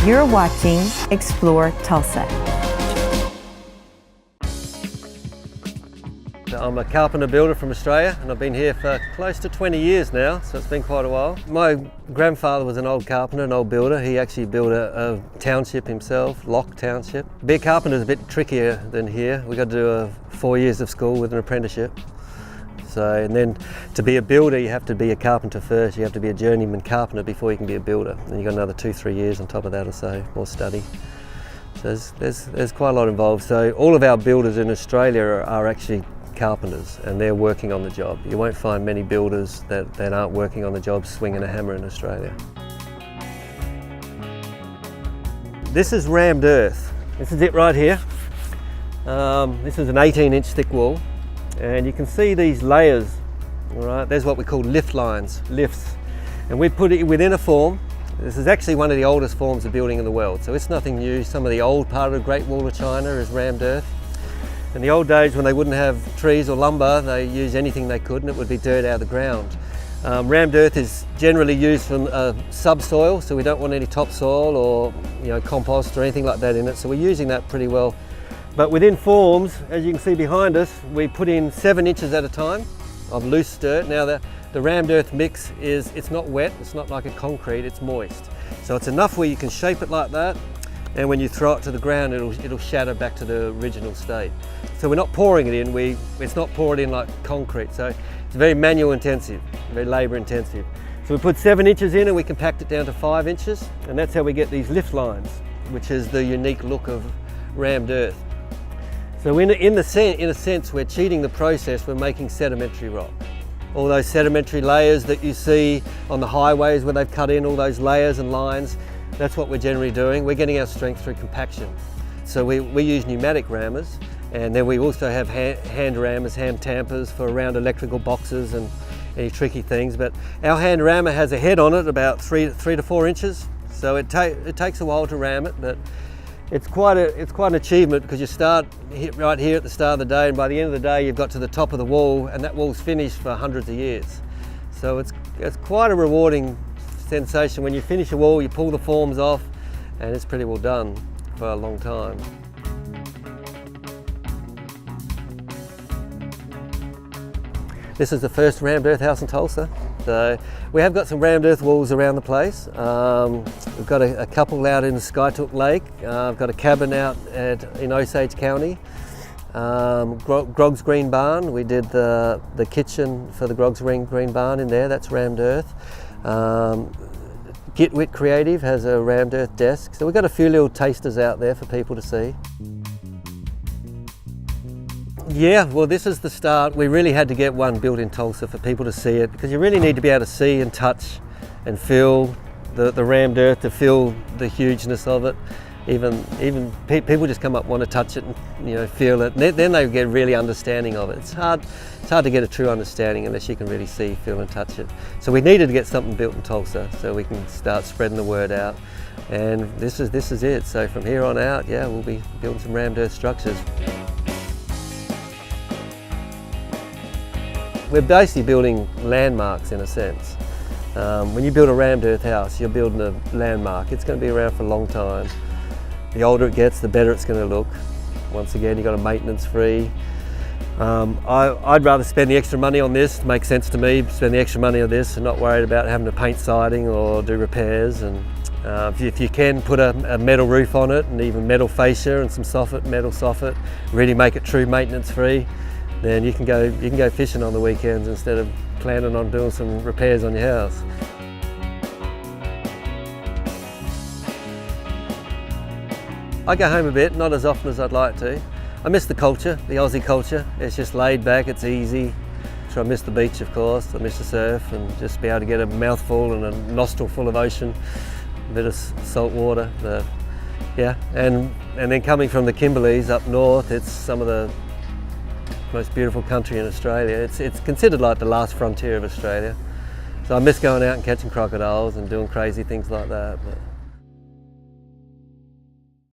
You're watching Explore Tulsa. I'm a carpenter builder from Australia, and I've been here for close to 20 years now, so it's been quite a while. My grandfather was an old carpenter, an old builder. He actually built a township himself, Lock Township. Being a carpenter is a bit trickier than here. We've got to do 4 years of school with an apprenticeship. And then to be a builder, you have to be a carpenter first. You have to be a journeyman carpenter before you can be a builder. And you've got another 2-3 years on top of that or so, more study. So there's quite a lot involved. So all of our builders in Australia are actually carpenters, and they're working on the job. You won't find many builders that aren't working on the job swinging a hammer in Australia. This is rammed earth. This is it right here. This is an 18-inch thick wall, and you can see these layers. All right, there's what we call lift lines, lifts, and we put it within a form. This is actually one of the oldest forms of building in the world, so it's nothing new. Some of the old part of the Great Wall of China is rammed earth. In the old days, when they wouldn't have trees or lumber, they used anything they could, and it would be dirt out of the ground. Rammed earth is generally used from subsoil, so we don't want any topsoil or compost or anything like that in it, so we're using that pretty well. But within forms, as you can see behind us, we put in 7 inches at a time of loose dirt. Now the rammed earth mix it's not wet, it's not like a concrete, it's moist. So it's enough where you can shape it like that, and when you throw it to the ground, it'll shatter back to the original state. So we're not pouring it in, it's not poured in like concrete, so it's very manual intensive, very labour intensive. So we put 7 inches in and we compact it down to 5 inches, and that's how we get these lift lines, which is the unique look of rammed earth. So in a sense, we're cheating the process, we're making sedimentary rock. All those sedimentary layers that you see on the highways where they've cut in all those layers and lines, that's what we're generally doing. We're getting our strength through compaction. So we use pneumatic rammers, and then we also have hand rammers, hand tampers for around electrical boxes and any tricky things. But our hand rammer has a head on it about 3 to 4 inches. So it takes a while to ram it, but it's quite an achievement, because you start right here at the start of the day, and by the end of the day you've got to the top of the wall, and that wall's finished for hundreds of years. So it's quite a rewarding sensation. When you finish a wall, you pull the forms off, and it's pretty well done for a long time. This is the first rammed earth house in Tulsa. So we have got some rammed earth walls around the place. We've got a couple out in Skytook Lake. I've got a cabin out in Osage County. Grog's Green Barn, we did the kitchen for the Grog's Green Barn in there, that's rammed earth. Gitwit Creative has a rammed earth desk, so we've got a few little tasters out there for people to see. Yeah, well, this is the start. We really had to get one built in Tulsa for people to see it, because you really need to be able to see and touch and feel the rammed earth, to feel the hugeness of it. Even people just come up, want to touch it and feel it. Then they get really understanding of it. It's hard to get a true understanding unless you can really see, feel and touch it. So we needed to get something built in Tulsa so we can start spreading the word out. And this is it. So from here on out, yeah, we'll be building some rammed earth structures. We're basically building landmarks in a sense. When you build a rammed earth house, you're building a landmark. It's going to be around for a long time. The older it gets, the better it's going to look. Once again, you've got a maintenance free. I'd rather spend the extra money on this, it makes sense to me, spend the extra money on this and not worried about having to paint siding or do repairs. And if you can put a metal roof on it, and even metal fascia and some metal soffit, really make it true maintenance free, then you can go fishing on the weekends instead of planning on doing some repairs on your house. I go home a bit, not as often as I'd like to. I miss the culture, the Aussie culture. It's just laid back, it's easy. So I miss the beach, of course. I miss the surf, and just be able to get a mouthful and a nostril full of ocean, a bit of salt water. Yeah, and then coming from the Kimberleys up north, it's some of the most beautiful country in Australia. It's considered like the last frontier of Australia. So I miss going out and catching crocodiles and doing crazy things like that. But